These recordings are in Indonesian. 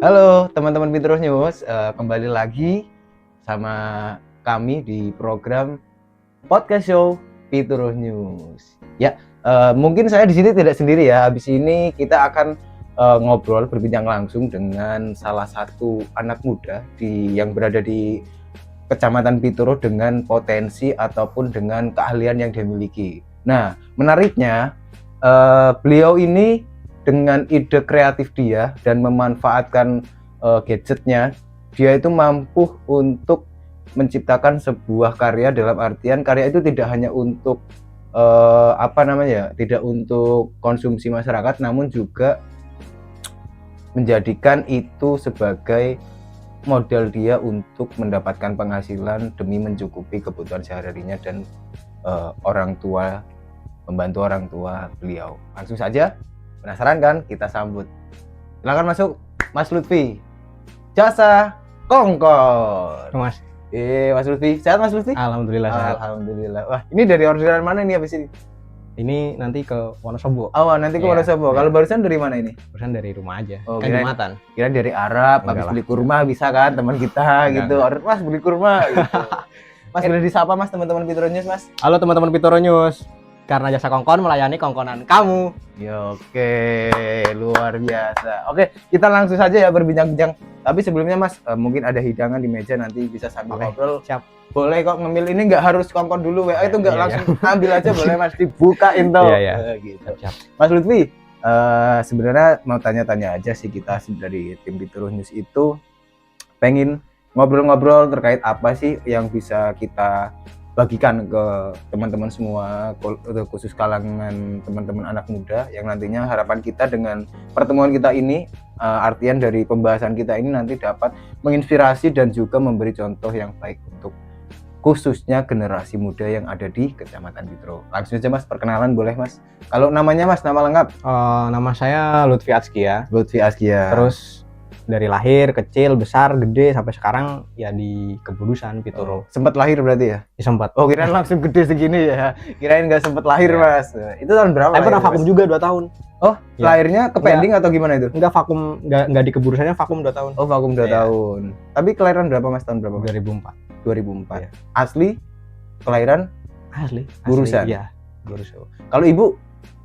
Halo teman-teman Pinterest News, kembali lagi sama kami di program podcast show Pinterest News. Ya, mungkin saya di sini tidak sendiri ya. Habis ini kita akan ngobrol berbincang langsung dengan salah satu anak muda yang berada di Kecamatan Pituro dengan potensi ataupun dengan keahlian yang dia miliki. Nah, menariknya beliau ini dengan ide kreatif dia dan memanfaatkan gadgetnya, dia itu mampu untuk menciptakan sebuah karya, dalam artian karya itu tidak hanya untuk tidak untuk konsumsi masyarakat, namun juga menjadikan itu sebagai modal dia untuk mendapatkan penghasilan demi mencukupi kebutuhan sehari-harinya dan membantu orang tua beliau. Langsung saja, penasaran kan? Kita sambut. Silakan masuk, Mas Lutfi. Jasa Kongkon. Mas. Mas Lutfi, sehat Mas Lutfi? Alhamdulillah sehat. Alhamdulillah. Wah, ini dari orderan mana nih habis ini? Ini nanti ke Wonosobo. Oh, nanti ke Wonosobo. Kalau barusan dari mana ini? Barusan dari rumah aja. Oh, kan Jumatan. Kira dari Arab, habis beli kurma bisa kan teman kita gitu. Order, Mas beli kurma gitu. Mas boleh disapa Mas teman-teman Pinterest News, Mas. Halo teman-teman Pinterest News. Karena Jasa Kongkon melayani kongkonan kamu. Ya, oke, luar biasa. Oke, kita langsung saja ya berbincang-bincang. Tapi sebelumnya Mas, mungkin ada hidangan di meja, nanti bisa sambil ngobrol. Siap. Boleh kok ngemil, ini nggak harus kongkon dulu, WA itu nggak langsung ambil aja boleh Mas, dibukain tuh. Iya. Gitu. Siap. Mas Lutfi, sebenarnya mau tanya-tanya aja sih, kita dari tim Pinterest News itu pengen ngobrol-ngobrol terkait apa sih yang bisa kita bagikan ke teman-teman semua, khusus kalangan teman-teman anak muda yang nantinya harapan kita dengan pertemuan kita ini, artian dari pembahasan kita ini nanti dapat menginspirasi dan juga memberi contoh yang baik untuk khususnya generasi muda yang ada di Kecamatan Pituro. Langsung aja Mas, perkenalan boleh Mas? Kalau namanya Mas, nama lengkap? Nama saya Lutfi Azkia. Lutfi Azkia. Terus dari lahir, kecil, besar, gede sampai sekarang ya di Kebudusan Pituro. Sempat lahir berarti ya? Sempat. Oh, kirain langsung gede segini ya. Kirain nggak sempat lahir Mas. Itu tahun berapa? Saya pernah vakum juga 2 tahun. Oh, ya. Lahirnya ke pending atau gimana itu? Enggak vakum, enggak di Kebudusannya vakum 2 tahun. Oh, vakum 2 tahun. Tapi kelahiran berapa Mas, tahun berapa? 2004. 2004. Ya. Asli kelahiran Asli. Burusan. Iya, Burusan. Kalau ibu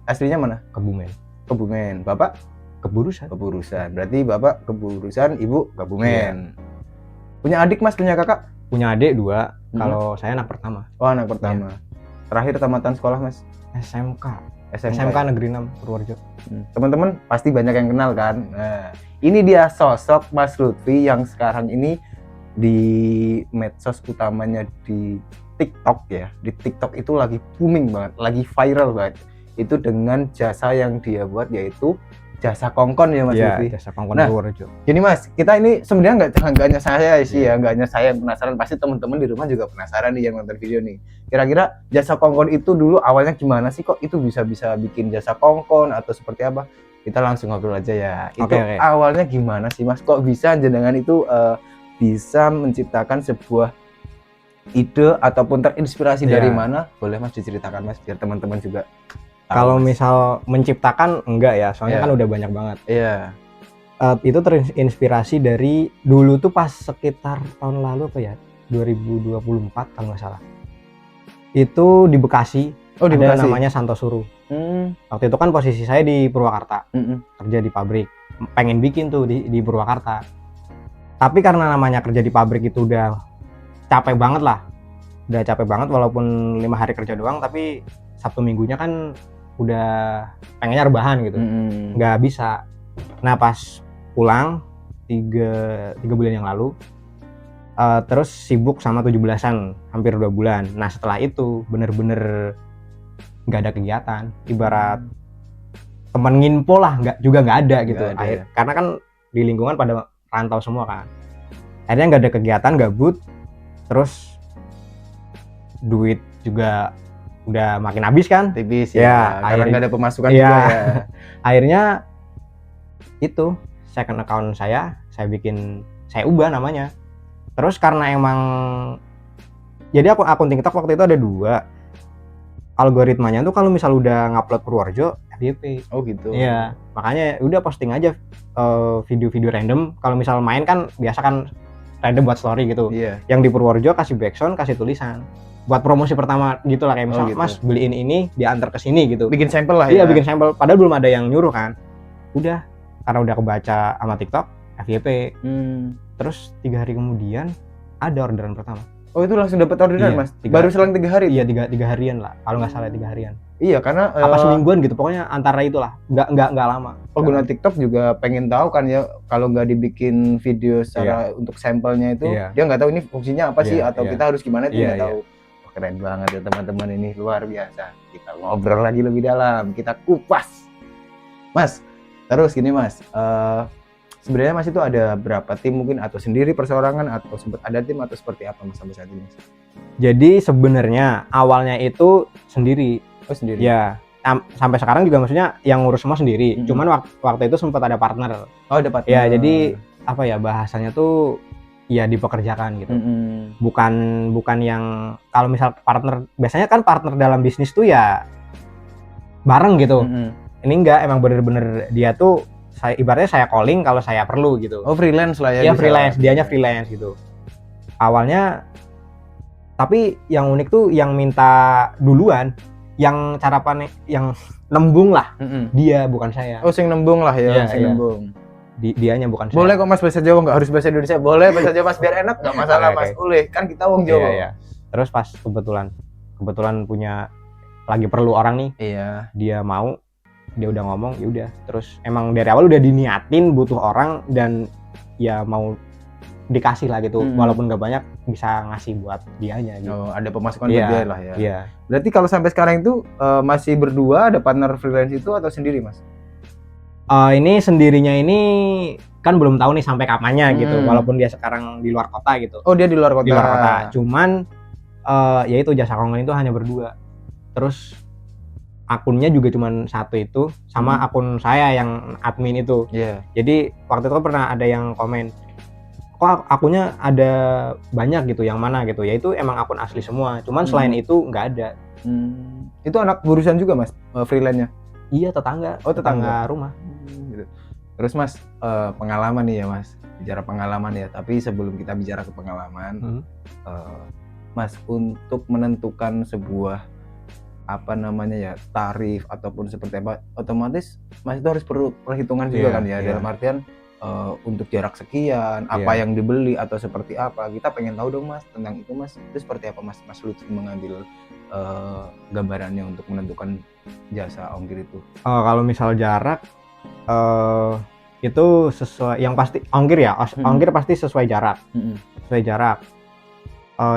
aslinya mana? Kebumen. Kebumen. Bapak? Keburusan. Keburusan. Berarti bapak Keburusan, ibu Kebumen. Iya. Punya adik Mas, punya kakak? Punya adik 2. Kalau saya anak pertama. Oh, anak pertama. Iya. Terakhir tamatan sekolah Mas? SMK Negeri 6 Purworejo. Teman-teman pasti banyak yang kenal kan. Nah, ini dia sosok Mas Lutfi yang sekarang ini di medsos utamanya di TikTok ya. Di TikTok itu lagi booming banget, lagi viral banget. Itu dengan jasa yang dia buat, yaitu jasa kongkon ya Mas Lutfi. Jasa kongkon Purworejo. Jadi Mas, kita ini sebenarnya nggak hanya saya sih ya, nggak hanya saya yang penasaran, pasti teman-teman di rumah juga penasaran nih yang nonton video nih. Kira-kira jasa kongkon itu dulu awalnya gimana sih, kok itu bisa bikin jasa kongkon atau seperti apa? Kita langsung ngobrol aja ya. Itu awalnya gimana sih Mas? Kok bisa jenengan itu bisa menciptakan sebuah ide ataupun terinspirasi dari mana? Boleh Mas diceritakan Mas, biar teman-teman juga. Kalau misal menciptakan enggak ya, soalnya kan udah banyak banget. Iya. Itu terinspirasi dari dulu tuh pas sekitar tahun lalu apa ya, 2024 kalau nggak salah. Itu di Bekasi. Oh, di Bekasi. Namanya Santosuru. Waktu itu kan posisi saya di Purwakarta, kerja di pabrik. Pengen bikin tuh di Purwakarta. Tapi karena namanya kerja di pabrik itu udah capek banget lah. Udah capek banget walaupun 5 hari kerja doang, tapi Sabtu minggunya kan udah pengennya rebahan gitu. Nggak bisa. Nah pas pulang 3 bulan yang lalu, terus sibuk sama 17-an hampir 2 bulan. Nah setelah itu bener-bener nggak ada kegiatan, ibarat teman nginpo lah nggak ada gitu. Karena kan di lingkungan pada rantau semua kan. Akhirnya nggak ada kegiatan, gabut, terus duit juga udah makin habis kan, tipis ya, karena nggak ada pemasukan juga ya. Akhirnya itu second account saya ubah namanya. Terus karena emang jadi akun TikTok waktu itu ada 2. Algoritmanya tuh kalau misal udah ngupload Purworejo, FYP. Oh gitu. Iya, makanya udah posting aja video-video random. Kalau misal main kan biasa kan random buat story gitu. Iya. Yang di Purworejo kasih backsound, kasih tulisan. Buat promosi pertama gitu lah, kayak misal gitu. Mas beliin ini diantar ke sini gitu. Bikin sampel lah Iya, ya. bikin sampel. Padahal belum ada yang nyuruh kan. Udah, karena udah kebaca sama TikTok, FYP. Terus 3 hari kemudian ada orderan pertama. Oh itu langsung dapat orderan Iya, Mas? Baru selang 3 hari? Iya, 3 harian lah. Kalau nggak salah 3 harian. Iya karena Apa semingguan gitu, pokoknya antara itulah. Nggak lama. Pengguna TikTok juga pengen tahu kan ya, kalau nggak dibikin video secara untuk sampelnya itu, dia nggak tahu ini fungsinya apa sih, atau kita harus gimana itu nggak tahu. Oh, keren banget ya teman-teman, ini luar biasa. Kita ngobrol lagi lebih dalam, kita kupas. Mas, terus gini Mas, sebenarnya Mas itu ada berapa tim mungkin, atau sendiri perseorangan, atau sempat ada tim, atau seperti apa Mas sampai saat ini Mas? Jadi sebenarnya awalnya itu sendiri. Oh sendiri? Ya, sampai sekarang juga maksudnya yang ngurus semua sendiri. Cuman waktu itu sempat ada partner. Oh ada partner. Ya jadi apa ya bahasanya tuh ya dipekerjakan gitu. Bukan yang kalau misal partner, biasanya kan partner dalam bisnis tuh ya bareng gitu. Ini enggak, emang bener-bener dia tuh ibaratnya saya calling kalau saya perlu gitu. Oh freelance lah ya? Iya freelance, dianya freelance gitu. Awalnya, tapi yang unik tuh yang minta duluan, yang cara yang nembung lah, dia bukan saya. Oh sing nembung lah ya, sing nembung. Dianya bukan saya. Boleh kok Mas bahasa Jawa, nggak harus bahasa Indonesia. Boleh bahasa Jawa Mas, biar enak, nggak masalah Mas. Boleh, kan kita wong Jawa. Iya. Terus pas kebetulan punya lagi perlu orang nih. Iya. Dia mau, dia udah ngomong, ya udah. Terus emang dari awal udah diniatin butuh orang dan ya mau dikasih lah gitu, walaupun nggak banyak bisa ngasih buat dianya gitu. Oh, ada pemasukan buat dia lah ya. Iya. Berarti kalau sampai sekarang itu masih berdua, ada partner freelance itu, atau sendiri Mas? Ini sendirinya ini kan belum tahu nih sampai kapannya gitu, walaupun dia sekarang di luar kota gitu. Oh dia di luar kota. Di luar kota. Cuman ya itu jasa kongen itu hanya berdua. Terus akunnya juga cuma satu itu, sama akun saya yang admin itu. Iya. Jadi waktu itu pernah ada yang komen, kok akunnya ada banyak gitu, yang mana gitu. Ya itu emang akun asli semua. Cuman selain itu nggak ada. Itu anak burusan juga Mas, freelance-nya? Iya, tetangga. Oh tetangga rumah. Gitu. Terus Mas, pengalaman nih ya Mas, bicara pengalaman ya. Tapi sebelum kita bicara ke pengalaman, Mas, untuk menentukan sebuah apa namanya ya, tarif ataupun seperti apa, otomatis Mas itu harus perlu perhitungan juga kan ya, dalam artian untuk jarak sekian, apa yang dibeli atau seperti apa. Kita pengen tahu dong Mas tentang itu Mas. Itu seperti apa Mas Lutfi mengambil gambarannya untuk menentukan jasa ongkir itu? Kalau misal jarak itu sesuai, yang pasti ongkir ya, ongkir pasti sesuai jarak. Sesuai jarak.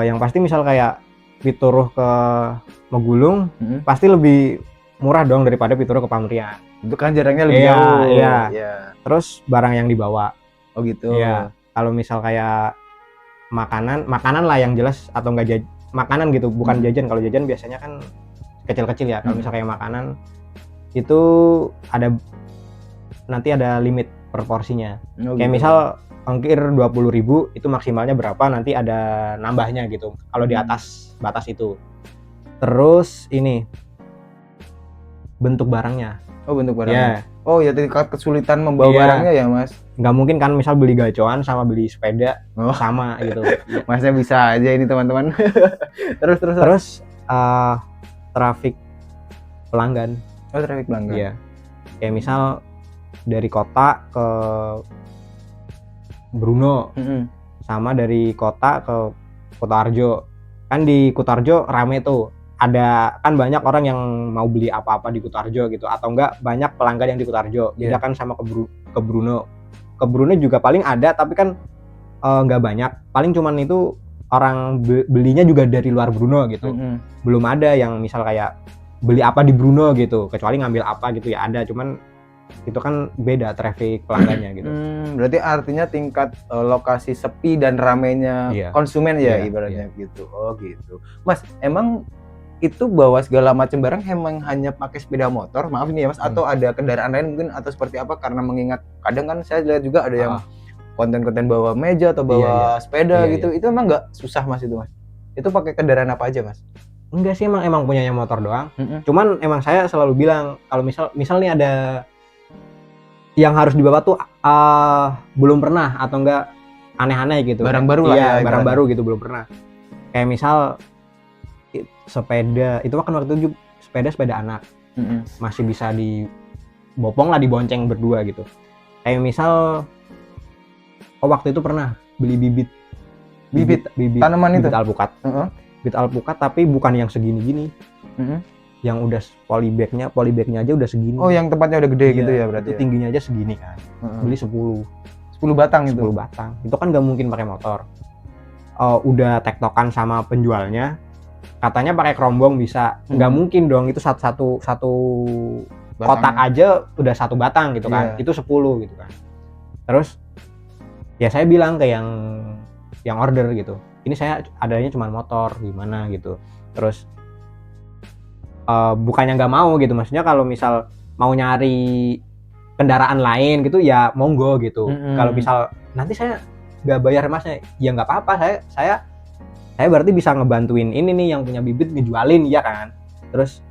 Yang pasti misal kayak Pituruh ke Megulung pasti lebih murah dong daripada Pituruh ke Pamrian. Itu kan jaraknya lebih jauh. Iya. Terus barang yang dibawa. Oh gitu. Iya. Kalau misal kayak makanan lah yang jelas, atau enggak makanan gitu, bukan jajan. Kalau jajan biasanya kan kecil-kecil ya. Kalau misal kayak makanan itu nanti ada limit per porsinya. Kayak misal ongkir 20.000 itu maksimalnya berapa, nanti ada nambahnya gitu kalau di atas batas itu. Terus ini bentuk barangnya. Oh bentuk barangnya. Oh ya, tingkat kesulitan membawa barangnya ya Mas. Nggak mungkin kan misal beli gacoan sama beli sepeda sama gitu. Masnya bisa aja ini teman-teman. terus trafik pelanggan. Oh trafik pelanggan. Iya. Kayak misal dari kota ke Bruno, sama dari kota ke Kutoarjo. Kan di Kutoarjo rame tuh, ada kan banyak orang yang mau beli apa-apa di Kutoarjo gitu, atau enggak banyak pelanggan yang di Kutoarjo. Beda kan sama ke Bruno. Ke Bruno juga paling ada, tapi kan nggak banyak. Paling cuman itu orang belinya juga dari luar Bruno gitu. Belum ada yang misal kayak beli apa di Bruno gitu, kecuali ngambil apa gitu ya ada, cuman itu kan beda traffic pelanggannya gitu. Berarti artinya tingkat lokasi sepi dan ramenya konsumen ya ibaratnya gitu. Oh gitu. Mas, emang itu bawa segala macam barang emang hanya pakai sepeda motor? Maaf nih ya Mas, atau ada kendaraan lain mungkin, atau seperti apa? Karena mengingat kadang kan saya lihat juga ada yang konten-konten bawa meja atau bawa sepeda gitu. Itu emang nggak susah Mas itu Mas? Itu pakai kendaraan apa aja Mas? Enggak sih, emang punyanya motor doang. Mm-mm. Cuman emang saya selalu bilang kalau misal nih ada yang harus dibawa tuh belum pernah atau enggak aneh-aneh gitu. Barang baru lah iya, ya, barang ibaratnya. baru gitu belum pernah. Kayak misal sepeda, itu kan waktu itu sepeda anak. Mm-mm. Masih bisa dibopong lah, dibonceng berdua gitu. Kayak misal waktu itu pernah beli bibit tanaman itu? bibit alpukat. Uh-uh. Bibit alpukat tapi bukan yang segini-gini. Mm-mm. Yang udah polybagnya aja udah segini. Oh, yang tempatnya udah gede Iya, gitu ya berarti. itu ya? tingginya aja segini kan. Uh-uh. Beli 10 batang itu. 10 batang. Itu kan nggak mungkin pakai motor. Udah tektokan sama penjualnya. Katanya pakai kerombong bisa. Nggak mungkin dong, itu satu kotak aja udah 1 batang gitu kan. Iya. Itu 10 gitu kan. Terus ya saya bilang ke yang order gitu. Ini saya adanya cuma motor, gimana gitu. Terus bukannya nggak mau gitu. Maksudnya kalau misal mau nyari kendaraan lain gitu ya monggo gitu. Kalau misal nanti saya nggak bayar masnya, ya nggak apa-apa, saya berarti bisa ngebantuin ini nih yang punya bibit ngejualin, ya kan. Terus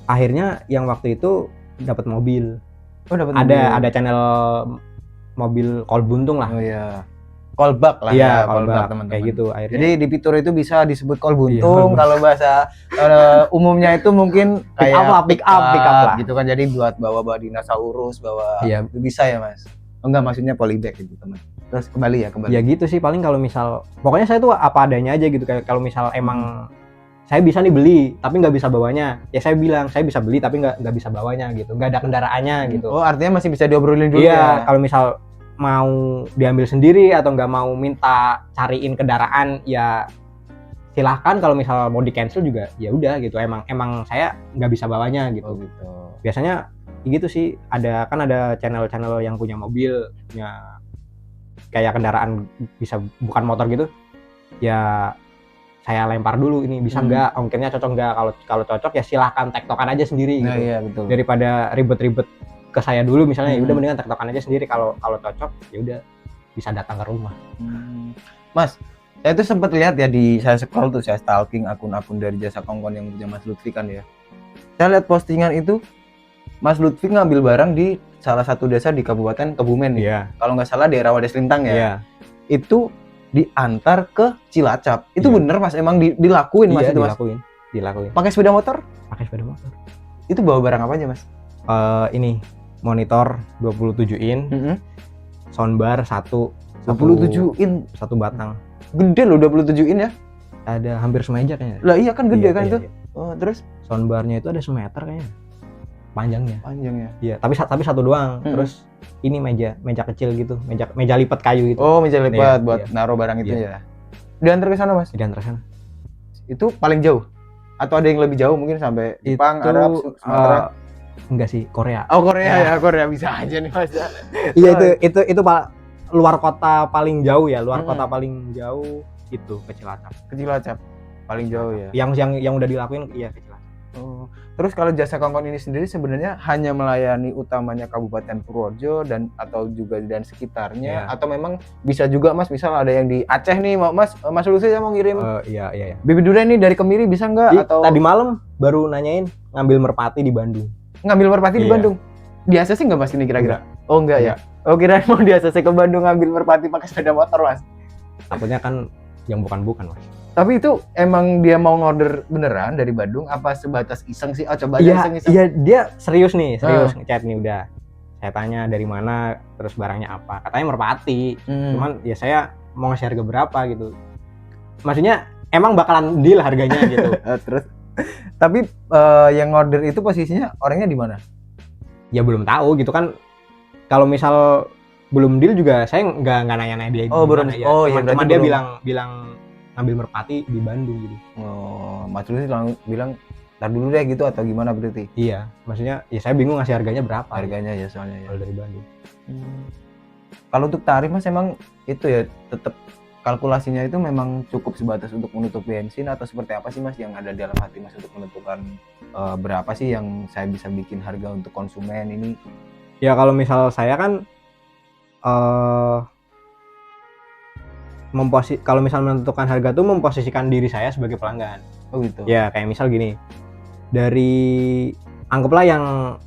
akhirnya yang waktu itu dapat mobil. Oh, dapat Ada channel mobil Kol Buntung lah. Oh iya. Kolbak lah Iya, ya, kolbak teman-teman. kayak gitu. Akhirnya Jadi di Pitur itu bisa disebut kol Iya, buntung, kalau bahasa umumnya itu mungkin Pick kayak up lah. gitu kan. Jadi buat bawa dinosaurus, Iya. bisa ya Mas. Oh, enggak, maksudnya polybag gitu teman. Terus kembali. Ya gitu sih, paling kalau misal pokoknya saya tuh apa adanya aja gitu. Kayak kalau misal emang saya bisa nih beli tapi nggak bisa bawanya, ya saya bilang saya bisa beli tapi nggak bisa bawanya gitu, nggak ada kendaraannya gitu. Oh, artinya masih bisa diobrolin dulu Iya, ya. kalau misal mau diambil sendiri atau nggak mau minta cariin kendaraan ya silahkan. Kalau misal mau di cancel juga ya udah gitu, emang saya nggak bisa bawanya gitu. Oh gitu. Biasanya gitu sih, ada channel yang punya mobil, punya kayak kendaraan bisa bukan motor gitu ya, saya lempar dulu ini bisa nggak, ongkirnya cocok nggak. Kalau cocok ya silahkan tektokan aja sendiri gitu. Nah, iya betul. Daripada ribet-ribet ke saya dulu misalnya, ya udah mendingan tektokan aja sendiri. Kalau cocok ya udah bisa datang ke rumah. Mas, saya tuh sempat lihat ya, saya scroll tuh, saya stalking akun-akun dari Jasa Kongkon yang punya Mas Lutfi kan ya. Saya lihat postingan itu Mas Lutfi ngambil barang di salah satu desa di Kabupaten Kebumen nih. Iya. Kalau nggak salah daerah Wadas Lintang ya. Iya. Itu diantar ke Cilacap. Itu bener Mas, emang dilakuin Mas Iya, itu Mas? Dilakuin. Pakai sepeda motor? Pakai sepeda motor. Itu bawa barang apa aja Mas? Ini monitor 27 in, soundbar 27 in, 1 batang. Gede loh 27 in ya. Ada hampir semeja kayaknya. Lah iya kan gede kan iya, itu. Iya. Oh, terus soundbarnya itu ada semeter kayaknya. Panjangnya. Iya, tapi satu doang. Terus ini meja kecil gitu, meja lipat kayu gitu. Oh, meja lipat buat iya. naruh barang itu ya. Diantar ke sana Mas? Diantar sana. Itu paling jauh? Atau ada yang lebih jauh mungkin sampai Jepang, itu, Arab, Sumatera? Enggak sih, Korea. Oh, Korea ya, Korea bisa aja nih Mas. Iya, itu luar kota paling jauh ya, kota paling jauh itu ke Cilacap. Ke Cilacap paling jauh ya. Yang udah dilakuin iya ke Cilacap. Oh. Terus kalau Jasa Kongkon ini sendiri sebenarnya hanya melayani utamanya Kabupaten Purworejo atau juga dan sekitarnya, atau memang bisa juga Mas, misal ada yang di Aceh nih, Mas Lutfi saya mau ngirim iya. bibit durian nih dari Kemiri, bisa nggak? Atau tadi malam baru nanyain ngambil merpati di Bandung. Ngambil merpati di Bandung? Di ACC nggak Mas ini kira-kira? Oh enggak ya? Oh, kirain mau di ACC ke Bandung ngambil merpati pakai sepeda motor Mas. Takutnya kan yang bukan Mas. Tapi itu emang dia mau ngorder beneran dari Bandung apa sebatas iseng sih? Oh, coba aja iseng-iseng. Iya, dia serius ngechat nih udah. Saya tanya dari mana, terus barangnya apa. Katanya merpati. Cuman ya saya mau ngasih harga berapa gitu. Maksudnya emang bakalan deal harganya gitu. Terus tapi yang ngorder itu posisinya orangnya di mana? Ya belum tahu gitu kan. Kalau misal belum deal juga saya nggak nanya-nanya dia. Oh, belum. Ya. Oh, iya, cuma dia bilang ngambil merpati di Bandung gitu. Oh, Mas Lutfi langsung bilang tar dulu deh gitu atau gimana berarti? Iya, maksudnya ya saya bingung ngasih harganya berapa. Harganya ya soalnya ya. Kalau dari Bandung. Kalau untuk tarif Mas emang itu ya tetap kalkulasinya itu memang cukup sebatas untuk menutup bensin atau seperti apa sih Mas yang ada dalam hati Mas untuk menentukan berapa sih yang saya bisa bikin harga untuk konsumen ini? Ya kalau misal saya kan kalau misal menentukan harga tuh memposisikan diri saya sebagai pelanggan. Oh gitu. Ya kayak misal gini, dari anggaplah yang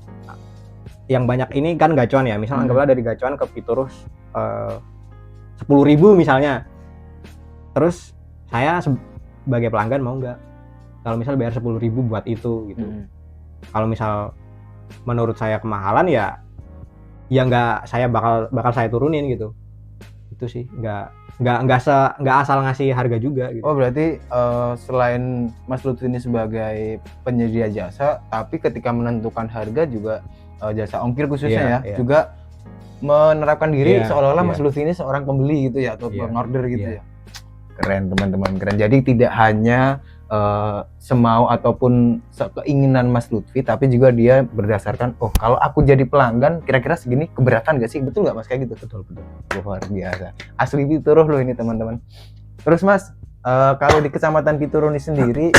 banyak ini kan gacuan ya, misal anggaplah dari gacuan ke Piturus 10.000 misalnya, terus saya sebagai pelanggan mau nggak kalau misal bayar 10.000 buat itu gitu. Kalau misal menurut saya kemahalan ya nggak, saya bakal saya turunin gitu. Itu sih nggak asal ngasih harga juga gitu. Oh berarti selain Mas Lutfi ini sebagai penyedia jasa, tapi ketika menentukan harga juga jasa ongkir khususnya juga menerapkan diri seolah-olah Mas Lutfi ini seorang pembeli gitu ya, atau pengorder gitu ya. Keren teman-teman, keren. Jadi tidak hanya semau ataupun keinginan Mas Lutfi, tapi juga dia berdasarkan kalau aku jadi pelanggan kira-kira segini keberatan gak sih, betul nggak Mas kayak gitu? Betul. Luar biasa, asli Pituruh loh ini teman-teman. Terus Mas, kalau di Kecamatan Pituruh ini sendiri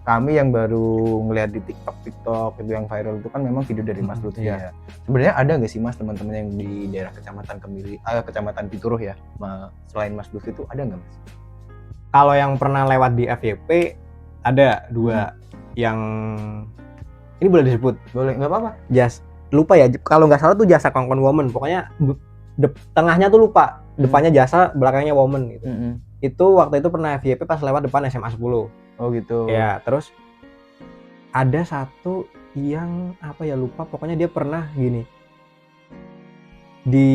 kami yang baru ngelihat di TikTok itu yang viral itu kan memang video dari Mas Lutfi ya. Sebenarnya ada nggak sih Mas teman-teman yang di daerah Kecamatan Pituruh ya, selain Mas Lutfi itu ada nggak Mas? Kalau yang pernah lewat di FYP ada 2 yang ini boleh disebut? Boleh, nggak apa-apa. Lupa ya, kalau nggak salah tuh jasa Kongkon Woman, pokoknya tengahnya tuh lupa, depannya jasa, belakangnya Woman gitu. Itu waktu itu pernah FYP pas lewat depan SMA 10. Oh gitu. Ya, terus ada satu yang apa ya, lupa, pokoknya dia pernah gini. Di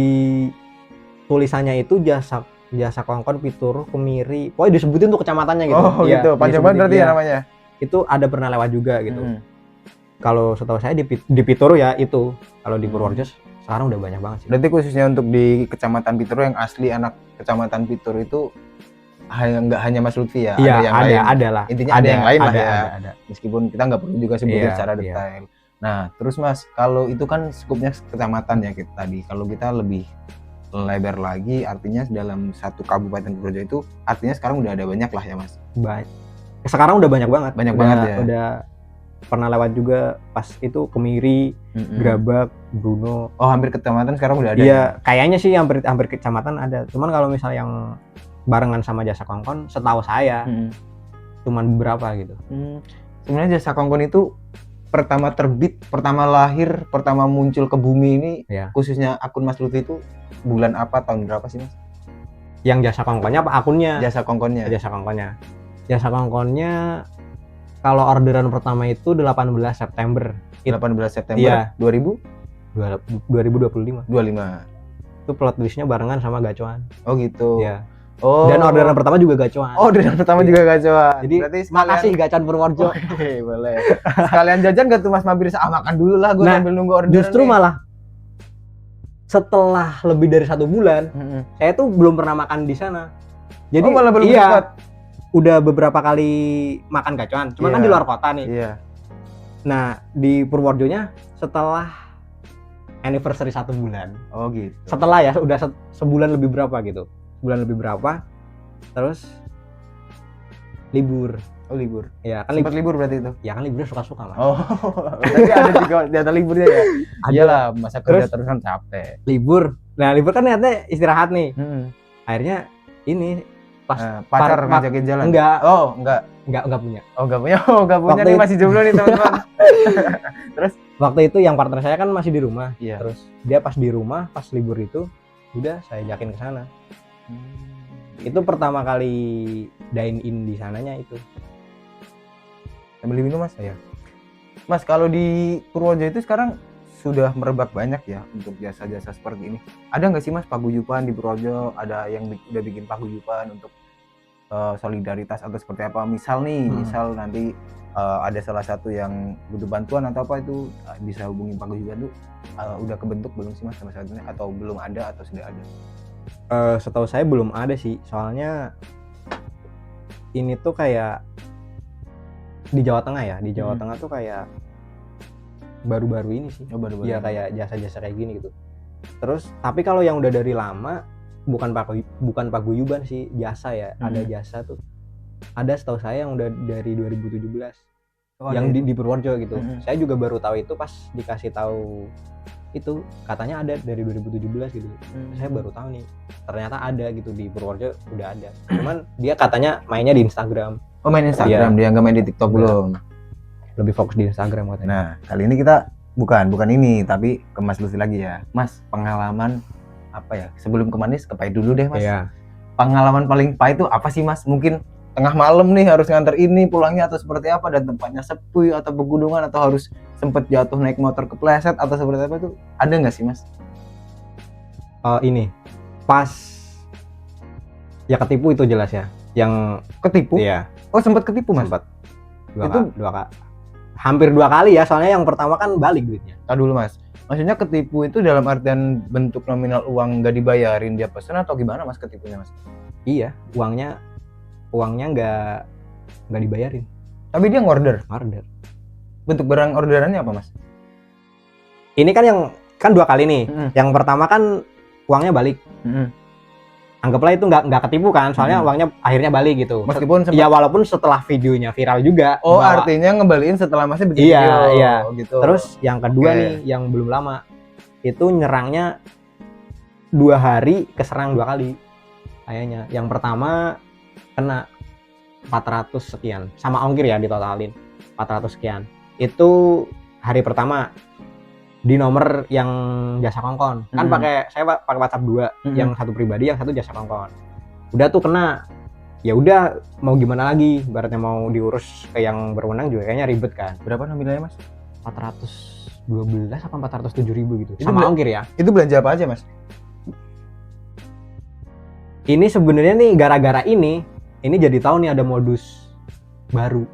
tulisannya itu jasa Kongkon Pituruh Kemiri. Pokoknya disebutin tuh kecamatannya gitu. Oh gitu. Panjang banget berarti ya namanya. Itu ada pernah lewat juga gitu. Kalau setahu saya di Pituruh ya itu. Kalau di Purworejo sekarang udah banyak banget sih. Berarti khususnya untuk di Kecamatan Pituruh yang asli anak Kecamatan Pituruh itu nggak hanya Mas Lutfi ya, iya, ada yang lain. Ada lah. Intinya ada yang lain lah ya. Ada. Meskipun kita nggak perlu juga sebutin secara detail. Nah, terus Mas, kalau itu kan skupnya kecamatan ya kita tadi. Kalau kita lebih lebar lagi, artinya dalam satu kabupaten Purworejo itu artinya sekarang udah ada banyak lah ya Mas. Sekarang udah banyak banget. Banyak banget ya. Udah pernah lewat juga pas itu Kemiri, Grabak, Bruno. Oh, hampir kecamatan sekarang udah ada. Iya, kayaknya sih hampir kecamatan ada. Cuman kalau misal yang barengan sama jasa Kongkon, setahu saya cuman beberapa gitu. Sebenarnya jasa Kongkon itu pertama terbit, pertama lahir, pertama muncul ke bumi ini, khususnya akun Mas Lutfi itu bulan apa, tahun berapa sih Mas? Yang jasa Kongkonnya apa akunnya? Jasa Kongkonnya. Jasa Kongkonnya kalau orderan pertama itu 18 September. 18 September 2025. Itu plot twistnya barengan sama gacuan. Oh gitu. Iya. Oh. Dan orderan pertama juga gacuan. Oh, orderan pertama juga gacuan. Jadi berarti makasih gacuan Purworejo. Boleh. Sekalian jajan gak tuh Mas mampir makan dulu lah, gue sambil nunggu orderan. Justru malah setelah lebih dari 1 bulan, saya tuh belum pernah makan di sana. Jadi malah belum sempat. Udah beberapa kali makan gacuan, cuma kan di luar kota nih. Iya. Nah, di Purworejonya setelah anniversary 1 bulan. Oh gitu. Setelah ya, udah sebulan lebih berapa gitu. Terus libur. Oh libur. Ya kan sempat libur berarti itu. Ya kan liburnya suka-suka lah. Oh, berarti ada juga data liburnya ya. Iyalah, masa kerja terus kan capek. Libur. Nah, libur kan niatnya istirahat nih. Akhirnya ini pas pacar ngajakin jalan. Enggak punya. Enggak punya nih, masih jomblo nih teman-teman. Terus waktu itu yang partner saya kan masih di rumah. Iya. Terus dia pas di rumah, pas libur itu udah saya ajakin ke sana. Itu pertama kali dine in di sananya itu. Sambil minum Mas ya. Mas, kalau di Purworejo itu sekarang sudah merebak banyak ya untuk jasa-jasa seperti ini. Ada nggak sih Mas paguyuban di Purworejo? Ada yang udah bikin paguyuban untuk solidaritas atau seperti apa? Misal nanti ada salah satu yang butuh bantuan atau apa itu bisa hubungi paguyuban tuh. Udah kebentuk belum sih Mas sama saat ini, atau belum ada atau sudah ada? Setahu saya belum ada sih, soalnya ini tuh kayak di Jawa Tengah ya, di Jawa Tengah tuh kayak baru-baru ini sih. Iya, kayak jasa-jasa kayak gini gitu. Terus tapi kalau yang udah dari lama bukan paguyuban sih, jasa ya. Ada jasa tuh. Ada setahu saya yang udah dari 2017. Yang di Purworejo gitu. Saya juga baru tahu itu pas dikasih tahu itu katanya ada dari 2017 gitu. Saya baru tahu nih ternyata ada gitu di Purworejo, udah ada. Cuman dia katanya mainnya di Instagram. Oh, main Instagram, dia nggak main di TikTok belum. Lebih fokus di Instagram katanya. Nah, kali ini kita bukan ini, tapi ke Mas Lutfi lagi ya. Mas, pengalaman apa ya? Sebelum ke manis, ke pahit dulu deh, Mas. Iya. Pengalaman paling pahit itu apa sih, Mas? Mungkin tengah malam nih harus nganter ini pulangnya atau seperti apa, dan tempatnya sepi atau pegunungan, atau harus sempet jatuh naik motor kepleset atau seperti apa, itu ada nggak sih, Mas? Ini pas ya ketipu itu jelas ya. Yang Ketipu? iya, Oh, sempat ketipu, Mas? sempat Itu- hampir 2 kali ya, soalnya yang pertama kan balik duitnya. Dulu, Mas. Maksudnya ketipu itu dalam artian bentuk nominal uang nggak dibayarin, dia pesen atau gimana, Mas, ketipunya, Mas? Iya, uangnya nggak dibayarin. Tapi dia ngorder. Order. Bentuk barang orderannya apa, Mas? Ini kan yang kan 2 kali nih. Mm-mm. Yang pertama kan uangnya balik. Anggaplah itu nggak ketipu kan, soalnya uangnya akhirnya balik gitu. Meskipun Ya walaupun setelah videonya viral juga. Oh, bahwa- artinya ngembaliin setelah Masnya bikin Iya, video. iya. Gitu. Terus yang kedua Oke. nih, yang belum lama itu nyerangnya 2 hari, keserang 2 kali kayaknya. Yang pertama kena 400 sekian sama ongkir ya, ditotalin 400 sekian. Itu hari pertama di nomor yang jasa kongkon kan, saya pakai WhatsApp 2, yang satu pribadi, yang satu jasa kongkon. Udah tuh kena, ya udah mau gimana lagi, ibaratnya mau diurus ke yang berwenang juga kayaknya ribet kan. Berapa nominalnya, Mas? 412 apa 407.000 gitu Itu sama ongkir ya. Itu belanja apa aja, Mas? Ini sebenarnya nih gara-gara ini jadi tahu nih ada modus baru.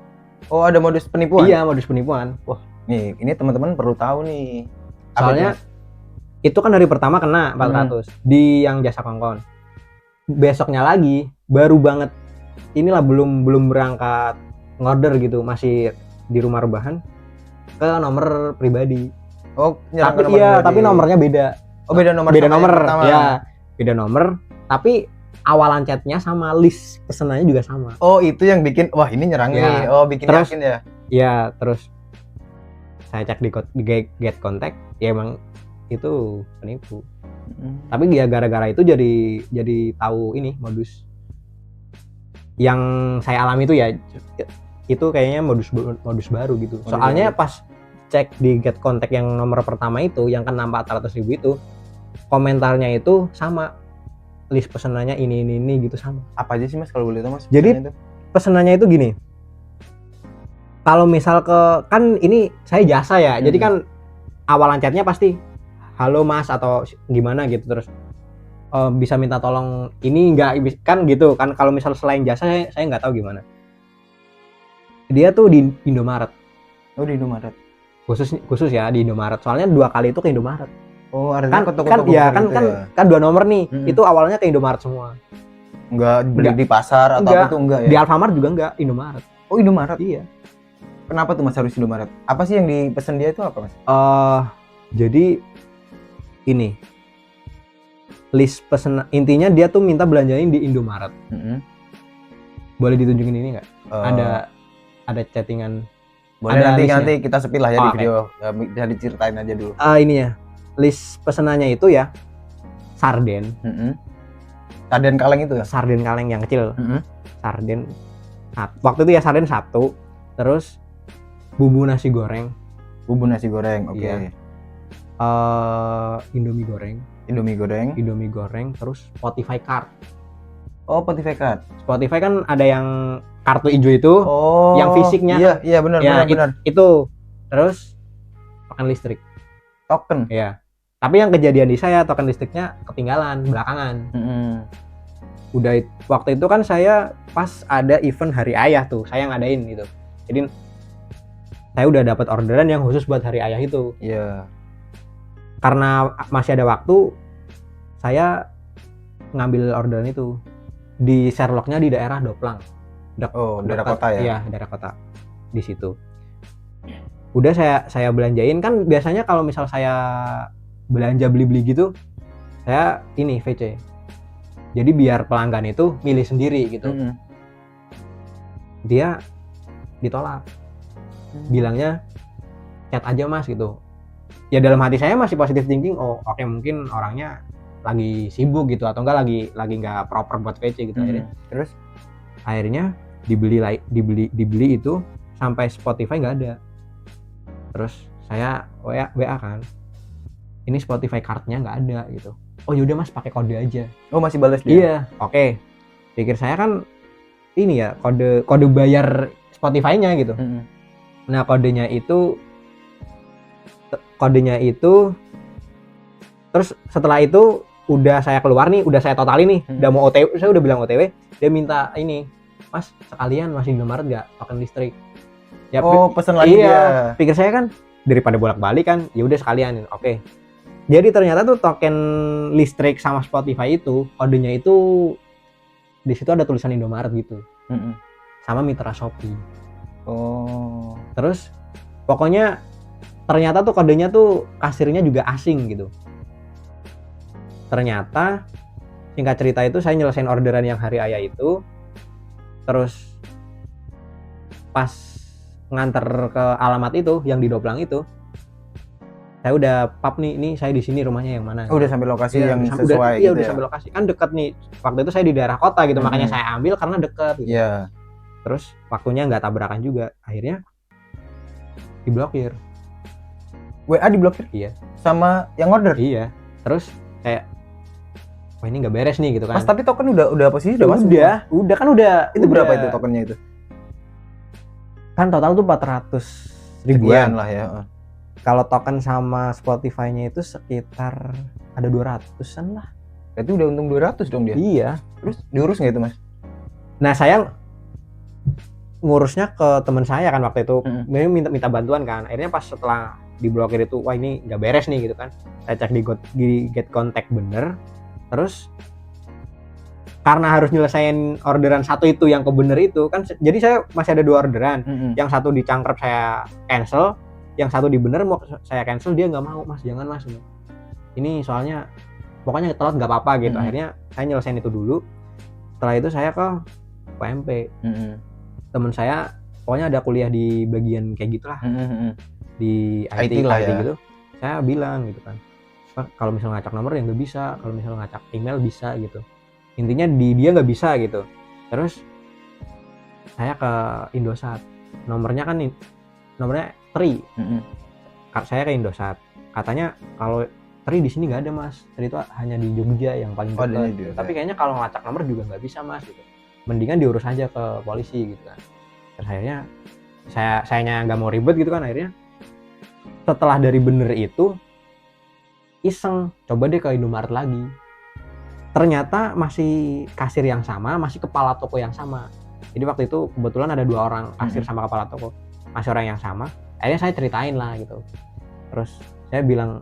Oh, ada modus penipuan? Iya, modus penipuan. Wah, Nih, ini teman-teman perlu tahu nih. Apa soalnya itu, itu kan dari pertama kena 400 di yang jasa kongkon. Besoknya lagi baru banget, inilah belum berangkat ngorder gitu, masih di rumah rebahan, ke nomor pribadi. Mas? Oh, nyerang ke Tapi nomor iya, pribadi. tapi nomornya beda. Oh, beda nomor. Beda sama nomor. yang pertama. Ya, beda nomor, tapi awalan chatnya sama, list pesenannya juga sama. Oh, itu yang bikin, wah ini nyerang Ya. nih. Oh, bikin Terus- yakin ya. Ya, terus saya cek di get contact, ya emang itu penipu. Tapi dia gara-gara itu jadi tahu ini modus yang saya alami itu ya, itu kayaknya modus baru gitu. Modus Soalnya baru. pas cek di get contact yang nomor pertama itu, yang kena 400.000 itu, komentarnya itu sama, list pesenannya ini gitu sama. Apa aja sih, Mas, kalau boleh tahu, Mas? Jadi- pesannya itu? Pesenannya itu gini, kalau misal kan ini saya jasa ya, jadi kan awalan chatnya pasti halo Mas atau gimana gitu, terus bisa minta tolong ini enggak kan gitu kan. Kalau misal selain jasa saya nggak tahu gimana. Dia tuh di Indomaret, Oh, di Indomaret. khusus ya di Indomaret, soalnya 2 kali itu ke Indomaret. Oh, artinya Kan ke toko-toko ya besar kan gitu ya? kan 2 nomor nih, Mm-mm. itu awalnya ke Indomaret semua. Enggak beli Enggak. di pasar atau Enggak. apa itu enggak ya? Di Alfamart juga enggak, Indomaret. Oh, Indomaret. Iya. Kenapa tuh, Mas, harus Indomaret? Apa sih yang dipesan dia itu apa, Mas? Jadi ini list pesan, intinya dia tuh minta belanjain di Indomaret. Boleh ditunjukin ini nggak? Ada chattingan. Boleh, ada nanti kita sepil lah ya di Oke. video. Ya, bisa diceritain aja dulu. Ininya list pesanannya itu ya sarden Sarden kaleng itu ya? sarden kaleng yang kecil, sarden waktu itu ya sarden 1, terus bumbu nasi goreng, Bumbu nasi goreng, oke. Iya. Indomie goreng, Indomie goreng. terus Spotify card. Oh, Spotify card. Spotify kan ada yang kartu hijau itu, Oh, yang fisiknya. Iya, benar, ya benar. itu, terus token listrik. Token. Ya. Tapi yang kejadian di saya token listriknya ketinggalan belakangan. Udah waktu itu kan saya pas ada event hari ayah tuh, saya ngadain gitu. Jadi saya udah dapat orderan yang khusus buat hari ayah itu. Iya. Karena masih ada waktu, saya ngambil orderan itu di Sherlocknya di daerah Doplang. Oh, daerah Dekat- kota ya? Iya, daerah kota. Di situ. Udah saya belanjain, kan biasanya kalau misal saya belanja beli-beli gitu, saya ini VC. Jadi biar pelanggan itu milih sendiri gitu. Dia ditolak. Bilangnya chat aja Mas gitu. ya dalam hati saya masih positive thinking, oh oke, mungkin orangnya lagi sibuk gitu atau enggak lagi nggak proper buat VC gitu. Terus akhirnya dibeli itu sampai Spotify nggak ada. Terus saya WA kan, ini Spotify cardnya nggak ada gitu. Oh yaudah mas, pakai kode aja. Oh masih balas dia? Iya, oke. Pikir saya kan ini ya kode bayar Spotify-nya gitu. Nah kodenya itu terus setelah itu udah saya keluar nih, udah saya totalin nih, udah mau OTW, saya udah bilang OTW, dia minta ini, mas sekalian masih di Indomaret nggak token listrik? Ya, pesen lagi iya, dia. Pikir saya kan daripada bolak-balik kan, ya udah sekalian, oke. Jadi ternyata tuh token listrik sama Spotify itu kodenya itu di situ ada tulisan Indomaret gitu, sama mitra Shopee. Oh. Terus pokoknya ternyata tuh kodenya tuh kasirnya juga asing gitu. Ternyata singkat cerita itu saya nyelesain orderan yang hari Ayah itu, terus pas nganter ke alamat itu yang di Doplang itu, saya udah pap nih, ini saya di sini rumahnya yang mana. Udah sampai lokasi yang sesuai udah, gitu. Udah sampai lokasi, kan deket nih. Waktu itu saya di daerah kota gitu, makanya saya ambil karena deket gitu. Iya. Terus waktunya nggak tabrakan juga, akhirnya diblokir. WA diblokir? Iya. Sama yang order? Iya. Terus kayak, wah ini nggak beres nih gitu kan. Mas tapi token udah apa sih? Udah kan udah. Itu berapa itu tokennya itu? Kan total tuh 400 ribuan lah ya. Kalau token sama Spotify-nya itu sekitar ada 200-an lah. Berarti udah untung 200 dong dia? Iya. Terus diurus nggak itu mas? Nah saya ngurusnya ke teman saya kan waktu itu, minta bantuan kan. Akhirnya pas setelah diblokir itu, wah ini nggak beres nih gitu kan. Saya cek di get contact bener. Terus karena harus nyelesain orderan satu itu yang kebener itu kan, jadi saya masih ada 2 orderan. Yang satu dicangkrep saya cancel, yang satu dibener mau saya cancel, dia nggak mau, mas jangan mas, ini soalnya pokoknya telat nggak apa-apa gitu. Akhirnya saya nyelesain itu dulu. Setelah itu saya ke PMP. Temen saya pokoknya ada kuliah di bagian kayak gitulah, di IT lah ya. Gitu. Saya bilang gitu kan, kalau misalnya ngacak nomor ya nggak bisa, kalau misalnya ngacak email bisa gitu. Intinya dia nggak bisa gitu. Terus saya ke Indosat, nomornya Tri. Saya ke Indosat, katanya kalau Tri di sini nggak ada mas, Tri itu hanya di Jogja yang paling dekat. Tapi kayaknya kalau ngelacak nomor juga nggak bisa mas gitu. Mendingan diurus aja ke polisi gitu kan. Terus akhirnya sayanya nggak mau ribet gitu kan, akhirnya setelah dari bener itu iseng coba deh ke Indomaret lagi. Ternyata masih kasir yang sama, masih kepala toko yang sama. Jadi waktu itu kebetulan ada 2 orang, kasir sama kepala toko, masih orang yang sama. Akhirnya saya ceritain lah gitu. Terus saya bilang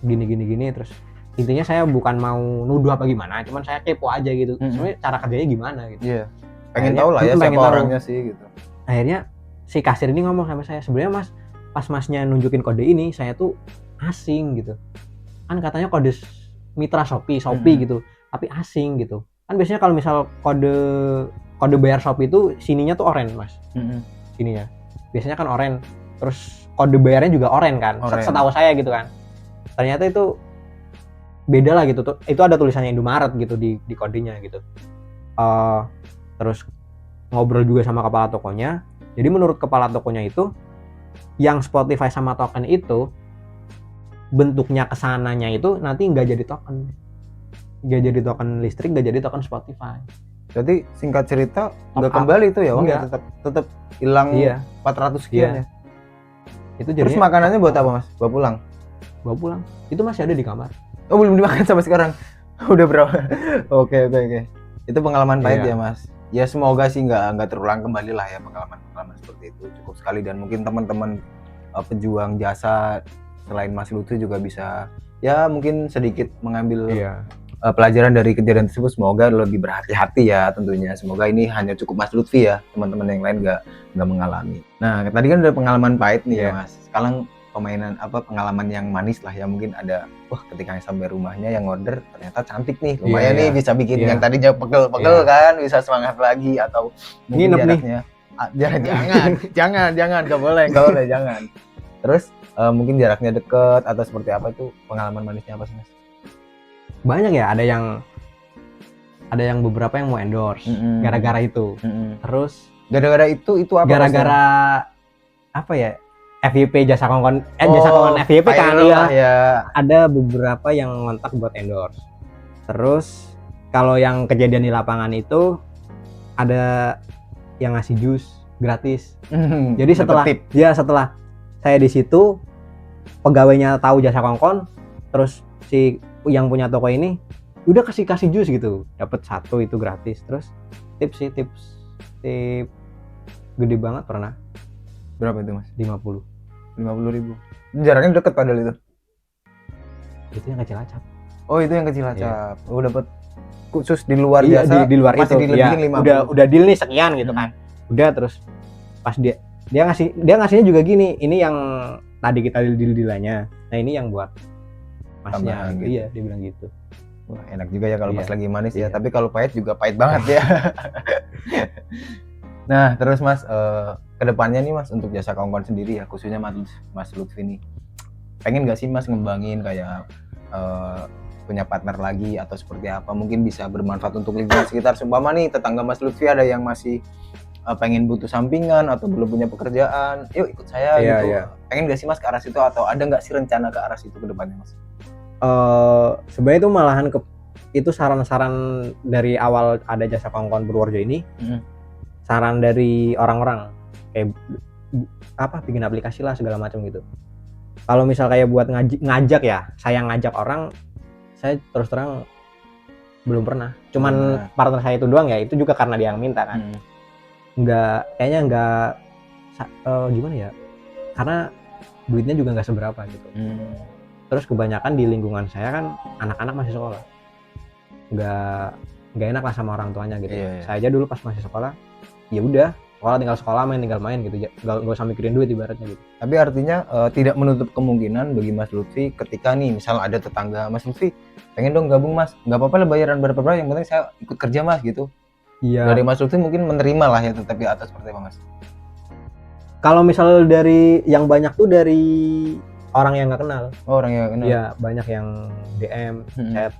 gini. Terus intinya saya bukan mau nuduh apa gimana, cuman saya kepo aja gitu. Sebenarnya cara kerjanya gimana gitu. Iya. Pengen tahu lah ya siapa orangnya sih gitu. Akhirnya si kasir ini ngomong sama saya, sebenarnya mas, pas masnya nunjukin kode ini, saya tuh asing gitu. Kan katanya kode mitra Shopee gitu, tapi asing gitu. Kan biasanya kalau misal kode bayar Shopee itu sininya tuh orange mas. Sininya biasanya kan orange, terus kode bayarnya juga orange kan, setahu saya gitu kan. Ternyata itu beda lah gitu tuh, itu ada tulisannya Indomaret gitu di kodenya gitu. Terus ngobrol juga sama kepala tokonya. Jadi menurut kepala tokonya itu, yang Spotify sama token itu bentuknya kesananya itu nanti nggak jadi token listrik, nggak jadi token Spotify. Jadi singkat cerita nggak kembali itu ya, uangnya tetap hilang. 400 sekian ya. Itu jadinya. Terus makanannya buat apa mas? Bawa pulang. Itu masih ada di kamar. Oh belum dimakan sampai sekarang. Udah berapa? Oke. Itu pengalaman pahit ya mas. Ya semoga sih nggak terulang kembali lah ya pengalaman seperti itu. Cukup sekali, dan mungkin teman-teman pejuang jasa selain Mas Lutfi juga bisa ya mungkin sedikit mengambil pelajaran dari kejadian tersebut. Semoga lebih berhati-hati ya tentunya. Semoga ini hanya cukup Mas Lutfi ya, teman-teman yang lain nggak mengalami. Nah tadi kan udah pengalaman pahit nih ya mas. Sekarang pengalaman yang manis lah ya, mungkin ada ketika sampai rumahnya yang order ternyata cantik nih, lumayan nih bisa bikin yang tadinya pegel kan bisa semangat lagi, atau mungkin jaraknya jangan nggak boleh jangan. Terus mungkin jaraknya deket atau seperti apa, itu pengalaman manisnya apa sih Mas? Banyak ya, ada yang beberapa yang mau endorse gara-gara itu. Terus Gara-gara itu apa? gara-gara apa ya? FYP jasa kongkon jasa kongkon FYP kan ya. Ada beberapa yang ngontak buat endorse. Terus kalau yang kejadian di lapangan itu ada yang ngasih jus gratis. Jadi setelah saya di situ, pegawainya tahu jasa kongkon, terus si yang punya toko ini udah kasih jus gitu, dapat 1 itu gratis. Terus tips gede banget pernah. Berapa itu Mas? 50.000. Jaraknya deket padahal itu. Itu yang kecil acap. Oh, itu yang kecil acap. Oh, dapat khusus di luar jasa. Di luar masih itu. Dilebihin 50. Udah deal nih sekian gitu kan. Udah, terus pas dia ngasihnya juga gini, ini yang tadi kita deal-dealannya. Nah, ini yang buat Masnya. Gitu. Iya, dia bilang gitu. Wah, enak juga ya kalau pas lagi manis ya, Iya. tapi kalau pahit juga pahit banget ya. Nah, terus Mas, kedepannya nih Mas, untuk jasa kongkon sendiri ya, khususnya Mas Lutfi nih, pengen nggak sih Mas ngembangin kayak punya partner lagi atau seperti apa, mungkin bisa bermanfaat untuk lingkungan sekitar. Seumpama nih tetangga Mas Lutfi ada yang masih pengen butuh sampingan atau belum punya pekerjaan, yuk ikut saya gitu. Iya. Pengen nggak sih Mas ke arah situ, atau ada nggak sih rencana ke arah situ ke depannya Mas? Sebenarnya itu malahan itu saran-saran dari awal ada jasa kongkon Purworejo ini. Saran dari orang-orang kayak bikin aplikasi lah segala macam gitu. Kalau misal kayak buat ngajak ya, saya ngajak orang, saya terus terang belum pernah. Cuman partner saya itu doang ya, itu juga karena dia yang minta kan. Kayaknya nggak gimana ya, karena duitnya juga nggak seberapa gitu. Terus kebanyakan di lingkungan saya kan anak-anak masih sekolah, nggak enak lah sama orang tuanya gitu. Saya aja dulu pas masih sekolah, ya udah sekolah tinggal main gitu, nggak usah mikirin duit ibaratnya gitu. Tapi artinya tidak menutup kemungkinan bagi Mas Lutfi ketika nih misal ada tetangga, Mas Lutfi pengen dong gabung Mas, nggak apa-apa lah bayaran berapa, yang penting saya ikut kerja Mas gitu. Iya. Dari Mas Lutfi mungkin menerima lah ya, tetap di atas seperti apa Mas? Kalau misal dari yang banyak tuh dari orang yang nggak kenal. Oh, orang yang nggak kenal. Iya, banyak yang DM, chat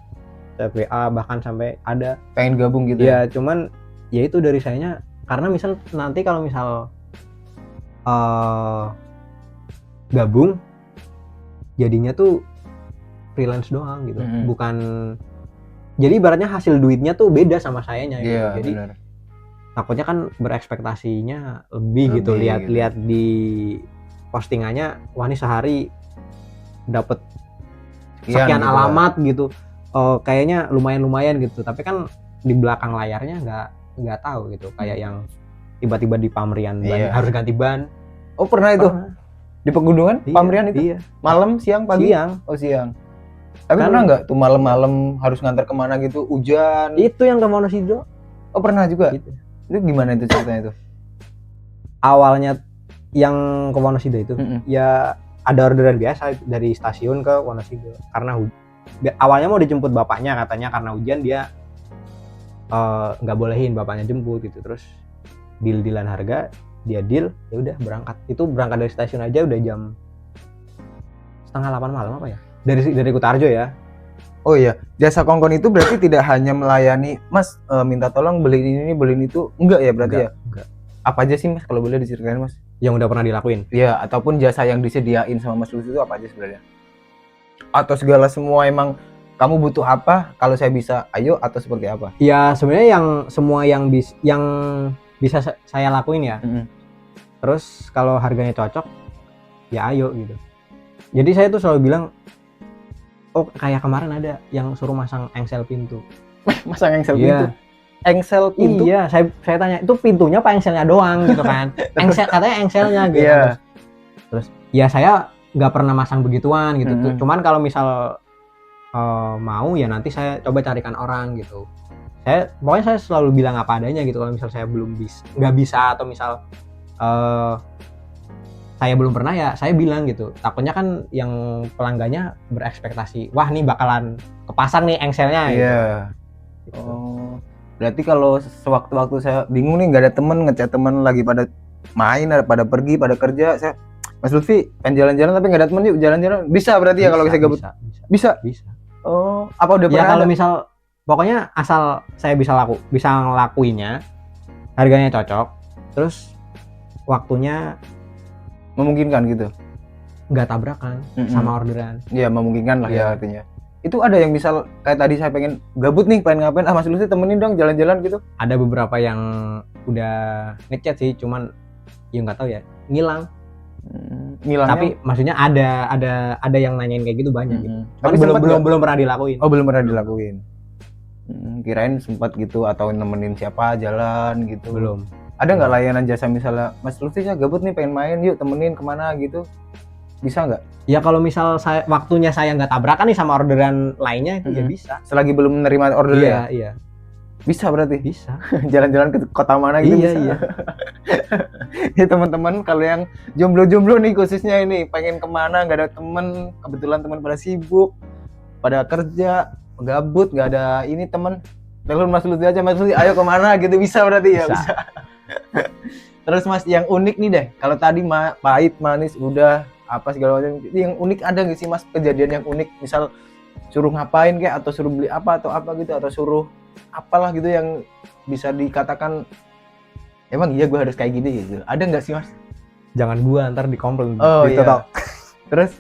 WA, bahkan sampai ada pengen gabung gitu. Ya cuman ya itu dari sayanya, karena misal nanti kalau misal gabung jadinya tuh freelance doang gitu. Bukan, jadi ibaratnya hasil duitnya tuh beda sama sayanya gitu. Jadi bener. Takutnya kan berekspektasinya lebih gitu, lihat di postingannya, wah ini sehari dapat sekian gitu, alamat gitu. Kayaknya lumayan gitu, tapi kan di belakang layarnya nggak tahu gitu. Kayak yang tiba-tiba di pamrian ban, harus ganti ban. Oh, pernah itu? Di pegunungan pamrian itu? Iya. Malam, siang, pagi? Siang. Oh, siang. Tapi kan, pernah nggak tuh malam-malam harus ngantar kemana gitu, hujan? Itu yang ke Wonosobo. Oh, pernah juga? Gitu. Itu gimana itu ceritanya itu? Awalnya yang ke Wonosobo itu ya ada orderan biasa dari stasiun ke Wonosobo, karena awalnya mau dijemput bapaknya, katanya karena hujan dia nggak bolehin bapaknya jemput gitu. Terus deal-dealan harga, dia deal, ya udah berangkat. Itu berangkat dari stasiun aja udah jam 7:30 malam apa ya, dari Kutarjo ya. Oh iya, jasa kongkon itu berarti tidak hanya melayani Mas minta tolong beliin ini beliin itu, enggak ya berarti? Enggak. Apa aja sih Mas kalau boleh diceritain Mas? Yang udah pernah dilakuin? Iya, ataupun jasa yang disediain sama Mas Lutfi itu apa aja sebenarnya? Atau segala semua emang kamu butuh apa, kalau saya bisa ayo, atau seperti apa? Ya sebenarnya semua yang bisa saya lakuin ya. Terus kalau harganya cocok ya ayo gitu. Jadi saya tuh selalu bilang, oh kayak kemarin ada yang suruh masang engsel pintu. Masang engsel pintu? Engsel pintu? Iya, saya tanya, itu pintunya apa engselnya doang gitu kan. Katanya engselnya gitu. Terus ya saya nggak pernah masang begituan gitu. Cuman kalau misal mau ya nanti saya coba carikan orang gitu. Pokoknya saya selalu bilang apa adanya gitu. Kalau misal saya nggak bisa atau misal saya belum pernah, ya saya bilang gitu. Takutnya kan yang pelanggannya berekspektasi, wah nih bakalan kepasang nih engselnya gitu. Gitu. Oh, berarti kalau sewaktu-waktu saya bingung nih, nggak ada temen, ngechat temen lagi pada main, pada pergi, pada kerja, saya Mas Lutfi pengen jalan-jalan tapi nggak ada temen, yuk jalan-jalan. Bisa berarti ya kalau saya gabut? Bisa. Oh, apa udah Ya pernah kalau ada? misal pokoknya asal saya bisa ngelakuinnya, harganya cocok, terus waktunya Memungkinkan gitu. nggak tabrakan sama orderan. Iya, memungkinkan lah ya Iya. artinya. Itu ada yang misal kayak tadi saya pengen gabut nih, pengen ngapain? Mas Lutfi temenin dong jalan-jalan gitu. Ada beberapa yang udah ngechat sih, cuman ya nggak tahu ya, ngilang. Ngilangnya. Tapi maksudnya ada yang nanyain kayak gitu banyak gitu. Tapi Cuman sempet belum pernah dilakuin. Oh, belum pernah dilakuin. Kirain sempat gitu atau nemenin siapa jalan gitu. Belum. Ada nggak layanan jasa misalnya Mas Lutfi saya gabut nih pengen main, yuk temenin kemana gitu? Bisa nggak? Ya kalau misal waktunya saya nggak tabrakan nih sama orderan lainnya itu ya bisa. Selagi belum menerima order ya? Iya. Bisa berarti? Bisa. Jalan-jalan ke kota mana gitu bisa? Iya. Ya teman-teman, kalau yang jomblo-jomblo nih khususnya ini pengen kemana nggak ada temen, kebetulan teman pada sibuk, pada kerja, gabut, nggak ada ini temen, telepon Mas Lutfi aja, Mas Lutfi ayo kemana gitu, bisa berarti ya? Bisa. Terus Mas, yang unik nih deh, kalau tadi pahit, manis, udah apa segala macam, yang unik ada nggak sih Mas, kejadian yang unik, misal suruh ngapain kayak, atau suruh beli apa atau apa gitu, atau suruh apalah gitu yang bisa dikatakan emang iya gue harus kayak gini gitu, ada nggak sih Mas? Jangan gua ntar dikomplain. Oh gitu, iya. tau. Terus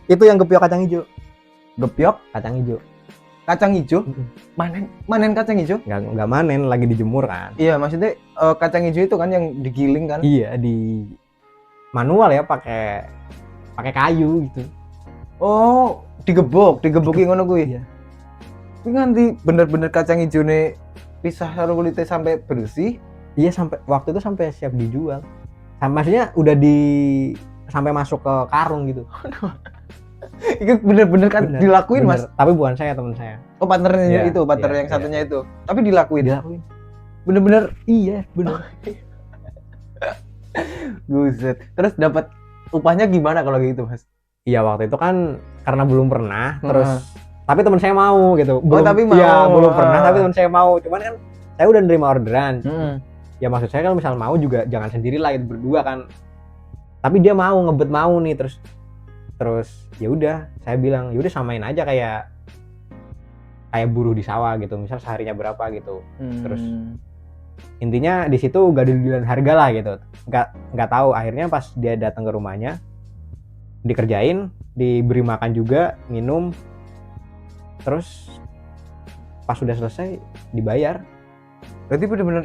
Itu yang gepiok kacang hijau. gepiok Kacang hijau. kacang hijau, manen kacang hijau? Nggak manen, lagi dijemur kan. Iya, maksudnya kacang hijau itu kan yang digiling kan? Iya, di manual ya, pakai kayu gitu. Oh, digebuki ngono kuwi. Iya. Ini nganti bener-bener kacang hijau nih pisah karo kulitnya sampai bersih. Iya, sampai waktu itu sampai siap dijual. Maksudnya udah sampai masuk ke karung gitu. Itu bener-bener kan Bener, dilakuin Mas. Tapi bukan saya, teman saya. Oh, partnernya Iya, itu, partner iya, yang satunya itu. Tapi dilakuin. Dilakuin. Bener-bener Iya, bener. Buset. Terus dapat upahnya gimana kalau gitu, Mas? Iya, waktu itu kan karena belum pernah, terus tapi teman saya mau gitu. Tapi mau. Iya, belum pernah tapi teman saya mau. Cuman kan saya udah nerima orderan. Ya maksud saya kalau misal mau juga jangan sendiri lah, itu berdua kan. Tapi dia mau mau nih, terus ya udah saya bilang ya udah samain aja kayak buruh di sawah gitu, misal seharinya berapa gitu. Terus intinya di situ gak ada dealan harga lah gitu, nggak tahu. Akhirnya pas dia datang ke rumahnya, dikerjain, diberi makan juga, minum, terus pas sudah selesai dibayar. Berarti bener-bener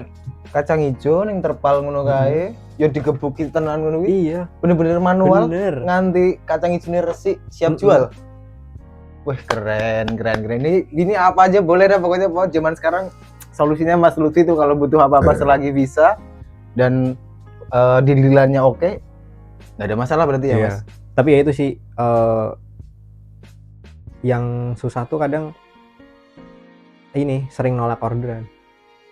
kacang hijau yang terpal ngono kae, ya digebuki tenan ngono kuwi. Iya, Bener-bener manual. bener. Nganti kacang hijaunya resik, siap jual. Wah, keren. Ini apa aja boleh dah pokoknya. Zaman sekarang solusinya Mas Lutfi itu kalau butuh apa-apa selagi bisa dan dealannya oke, nggak ada masalah berarti ya, Iya. Mas. Tapi ya itu sih yang susah tuh kadang ini sering nolak orderan.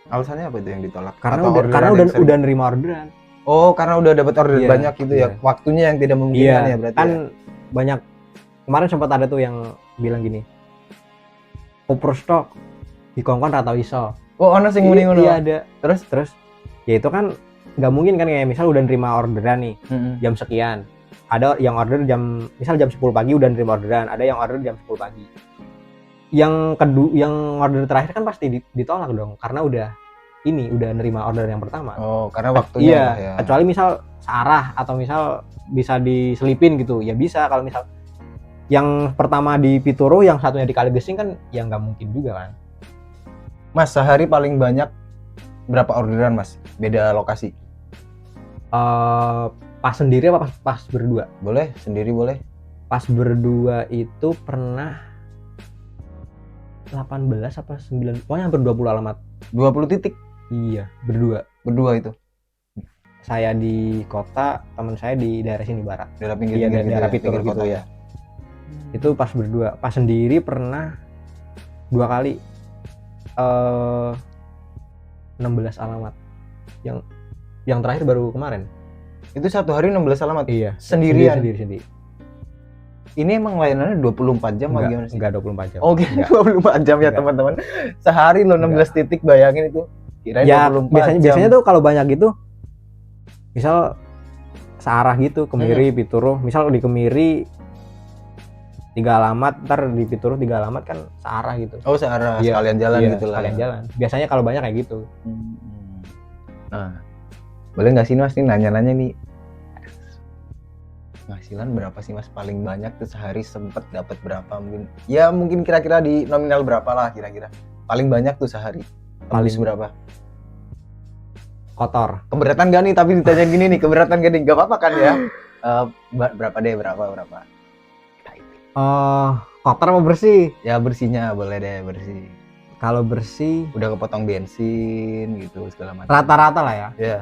Alasannya apa itu yang ditolak? Karena Atau udah nerima orderan. Oh, karena udah dapat order Iya, banyak gitu ya. iya. Waktunya yang tidak memungkinkan ya berarti. Kan Ya? banyak, kemarin sempat ada tuh yang bilang gini, overstock dikongkon atau iso. Oh, ono sing muni ngono. Iya, ada. Terus Ya itu kan nggak mungkin kan, kayak misal udah nerima orderan nih jam sekian. Ada yang order misal jam 10 pagi udah nerima orderan, ada yang order jam 10 pagi. Yang order terakhir kan pasti ditolak dong, karena udah nerima order yang pertama. Oh, karena waktunya Iya, lah ya. kecuali misal searah atau misal bisa diselipin gitu, ya bisa. Kalau misal yang pertama di Pituro, yang satunya di Kaligesing kan ya nggak mungkin juga kan. Mas, sehari paling banyak berapa orderan, Mas? Beda lokasi. Pas sendiri apa pas berdua? Boleh, sendiri boleh. Pas berdua itu pernah 18 apa 9, pokoknya hampir 20 alamat. 20 titik Iya, berdua itu. saya di kota, teman saya di daerah sini barat. Daerah pinggir Iya, gitu daerah ya, Pituro pinggir kota gitu. ya. Itu pas berdua. Pas sendiri pernah 2 kali 16 alamat. Yang terakhir baru kemarin. Itu satu hari 16 alamat. Iya, Sendirian. sendiri. Ini emang layanannya 24 jam apa gimana sih? Enggak 24 jam. Oke, Enggak. 24 jam ya Enggak. teman-teman. Sehari lo 16 titik, bayangin itu. Kirain Ya 24 jam. biasanya tuh kalau banyak gitu, misal searah gitu, Kemiri, Pituruh. Misal di Kemiri 3 alamat, ntar di Pituruh 3 alamat kan searah gitu. Oh, searah, Iya, sekalian jalan iya, gitu lah. Sekalian jalan. Biasanya kalau banyak kayak gitu. Nah, boleh nggak sih Mas nih nanya-nanya nih, penghasilan berapa sih Mas paling banyak tuh sehari sempet dapat berapa mungkin? Ya mungkin kira-kira di nominal berapa lah kira-kira. Paling banyak tuh sehari. Tembus berapa? Kotor. Keberatan gak nih tapi ditanya gini nih, keberatan gak nih? Gak apa-apa kan ya? Berapa deh, berapa? Kotor mau bersih? Ya bersihnya boleh deh, bersih. Kalau bersih Udah kepotong bensin gitu segala macam. rata-rata lah ya. Ya.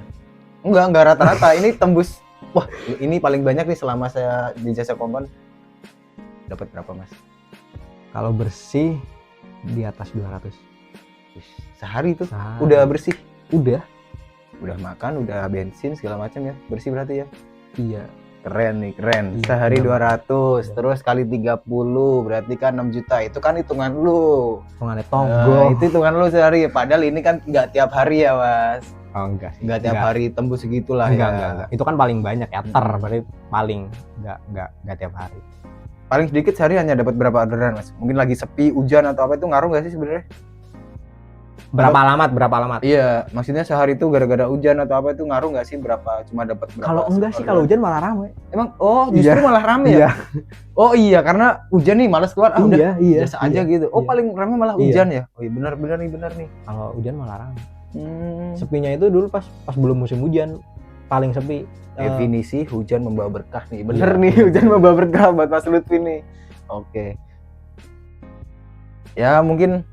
Enggak rata-rata. Ini tembus. Wah, ini paling banyak nih selama saya di jasa kongkon. Dapat berapa, Mas? Kalau bersih di atas 200. Sehari tuh. Sehari. Udah bersih. Udah Makan, udah bensin segala macam ya. Bersih berarti ya. Iya. Keren nih, keren. Iya, Sehari udah. 200, terus kali 30 berarti kan 6 juta. Itu kan hitungan lu. Hitungannya tonggol. Itu hitungan lu sehari. Padahal ini kan nggak tiap hari ya, Mas. Oh, enggak sih. Nggak tiap hari tembus segitulah ya. Enggak. Itu kan paling banyak ya, berarti paling enggak tiap hari. Paling sedikit sehari hanya dapat berapa orderan, Mas? Mungkin lagi sepi, hujan atau apa itu ngaruh nggak sih sebenarnya? Berapa alamat? Iya, maksudnya sehari itu gara-gara hujan atau apa itu ngaruh nggak sih cuma dapat berapa? Kalau enggak sih, kalau hujan malah ramai. Emang justru malah rame ya? Oh iya, karena hujan nih malas keluar. Udah biasa aja gitu. Paling rame malah hujan ya? Oh iya, benar nih. Kalau hujan malah rame. Sepinya itu dulu pas belum musim hujan paling sepi. Definisi hujan membawa berkah nih. Bener nih, hujan membawa berkah buat Mas Lutfi nih. Oke. Ya mungkin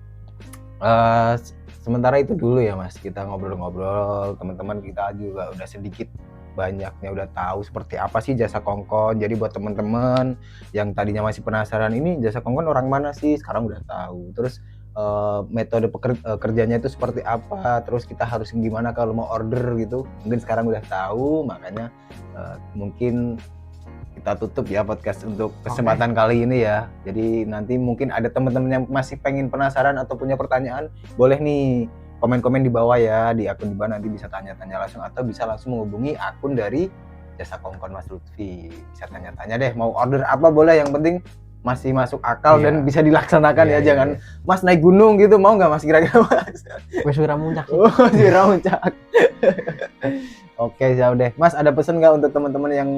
sementara itu dulu ya Mas, kita ngobrol-ngobrol, teman-teman kita juga udah sedikit banyaknya udah tahu seperti apa sih jasa kongkon. Jadi buat teman-teman yang tadinya masih penasaran ini jasa kongkon orang mana sih, sekarang udah tahu. Terus metode kerjanya itu seperti apa, terus kita harus gimana kalau mau order gitu, mungkin sekarang udah tahu. Makanya mungkin kita tutup ya podcast untuk kesempatan kali ini ya. Jadi nanti mungkin ada teman-teman yang masih pengen penasaran atau punya pertanyaan, boleh nih komen-komen di bawah ya, di akun di bawah nanti bisa tanya-tanya langsung atau bisa langsung menghubungi akun dari jasa kongkon Mas Lutfi. Bisa tanya-tanya deh, mau order apa boleh, yang penting masih masuk akal dan bisa dilaksanakan ya. Jangan Mas naik gunung gitu, mau nggak Mas kira-kira Mas? Wes Wiramuncak. Wiramuncak. Oke, siap deh. Mas ada pesan nggak untuk teman-teman yang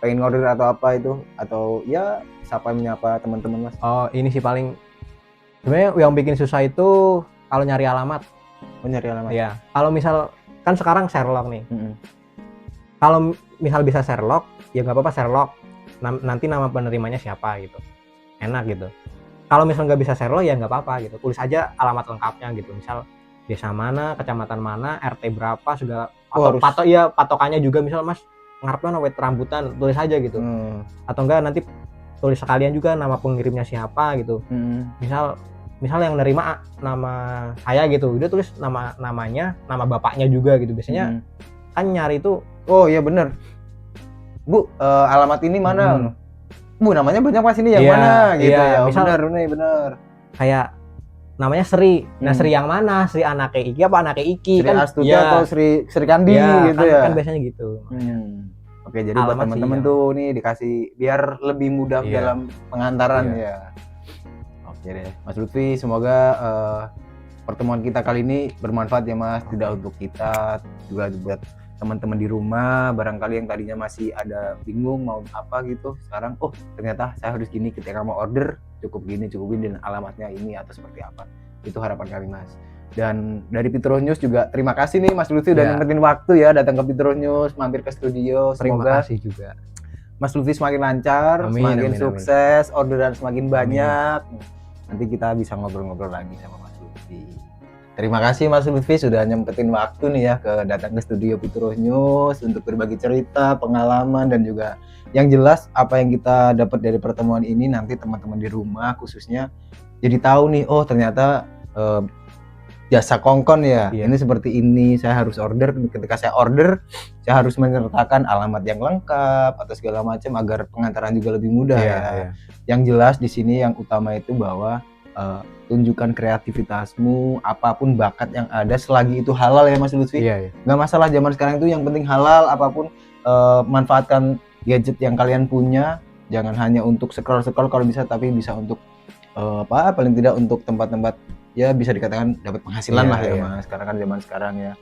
pengen order atau apa itu, atau ya siapa menyapa teman-teman Mas? Ini sih paling sebenarnya yang bikin susah itu kalau nyari alamat. Nyari alamat. Iya. Kalau misal kan sekarang Sherlock nih. Kalau misal bisa Sherlock, ya nggak apa-apa Sherlock. Nanti nama penerimanya siapa gitu. Enak gitu. Kalau misal nggak bisa Sherlock ya nggak apa-apa gitu. Tulis aja alamat lengkapnya gitu. Misal desa mana, kecamatan mana, RT berapa, segala patokannya juga. Misal Mas ngarepnya wet rambutan, tulis aja gitu. Atau enggak nanti tulis sekalian juga nama pengirimnya siapa gitu. Misal yang nerima nama saya gitu, udah tulis namanya, nama bapaknya juga gitu. Biasanya kan nyari itu, oh iya bener Bu, alamat ini mana? Bu, namanya banyak Mas ini yang mana gitu ya. Misal, bener kayak namanya Sri. Nah, Sri yang mana? Sri anaknya Iki apa anaknya Iki? Sri Astuti atau Sri Kandi gitu ya. Kan biasanya gitu. Oke, jadi buat teman-teman tuh nih dikasih biar lebih mudah dalam pengantaran ya. Oke deh, Mas Lutfi, semoga pertemuan kita kali ini bermanfaat ya Mas. Tidak untuk kita, juga buat teman-teman di rumah, barangkali yang tadinya masih ada bingung mau apa gitu, sekarang ternyata saya harus gini ketika mau order, cukup gini dan alamatnya ini atau seperti apa. Itu harapan kami Mas. Dan dari Pituruh News juga terima kasih nih Mas Lutfi udah nyempetin waktu ya datang ke Pituruh News, mampir ke studio. Semoga terima kasih juga Mas Lutfi semakin lancar, semakin sukses, orderan semakin banyak. Nanti kita bisa ngobrol-ngobrol lagi sama Mas Lutfi. Terima kasih Mas Lutfi sudah nyempetin waktu nih ya datang ke studio Pituruh News untuk berbagi cerita, pengalaman, dan juga yang jelas apa yang kita dapat dari pertemuan ini nanti teman-teman di rumah khususnya jadi tahu nih, ternyata jasa kongkon ya. Ini seperti ini, saya harus order. Ketika saya order, saya harus menyertakan alamat yang lengkap atau segala macam agar pengantaran juga lebih mudah ya. Yang jelas di sini yang utama itu bahwa tunjukkan kreativitasmu, apapun bakat yang ada selagi itu halal ya Mas Lutfi. Nggak masalah zaman sekarang itu, yang penting halal, apapun manfaatkan gadget yang kalian punya, jangan hanya untuk scroll kalau bisa, tapi bisa untuk paling tidak untuk tempat-tempat ya bisa dikatakan dapat penghasilan lah ya Mas, karena kan zaman sekarang ya.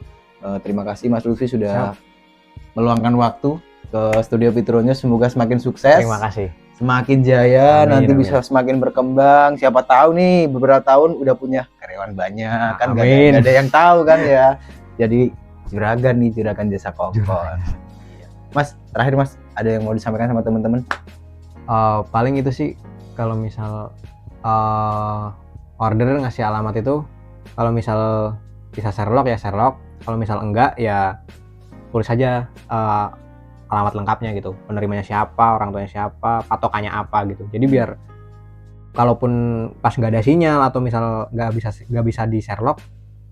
Terima kasih Mas Lutfi sudah meluangkan waktu ke studio Piturunnya, semoga semakin sukses. Terima kasih. Semakin jaya, nanti bisa semakin berkembang. Siapa tahu nih beberapa tahun udah punya karyawan banyak, kan gak ada yang tahu kan ya. Jadi juragan jasa kompor. Mas, terakhir Mas, ada yang mau disampaikan sama teman-teman? Paling itu sih, kalau misal order ngasih alamat itu, kalau misal bisa Sherlock ya Sherlock, kalau misal enggak ya tulis saja alamat lengkapnya gitu, penerimanya siapa, orang tuanya siapa, patokannya apa gitu. Jadi biar kalaupun pas nggak ada sinyal atau misal nggak bisa di Sherlock,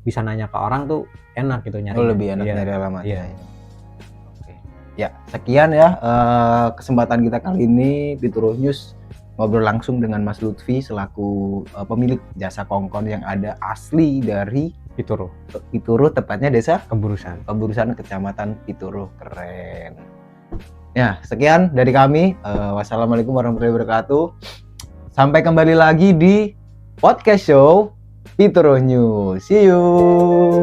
bisa nanya ke orang tuh enak gitu nyari. Lebih enak nyari alamatnya. Oke. Ya, sekian ya kesempatan kita kali ini Pituruh News ngobrol langsung dengan Mas Lutfi selaku pemilik jasa kongkon yang ada asli dari Pituruh, tepatnya desa Keburusan, Kecamatan Pituruh. Keren. Ya, sekian dari kami. Wassalamualaikum warahmatullahi wabarakatuh. Sampai kembali lagi di podcast show Pituruh News. See you.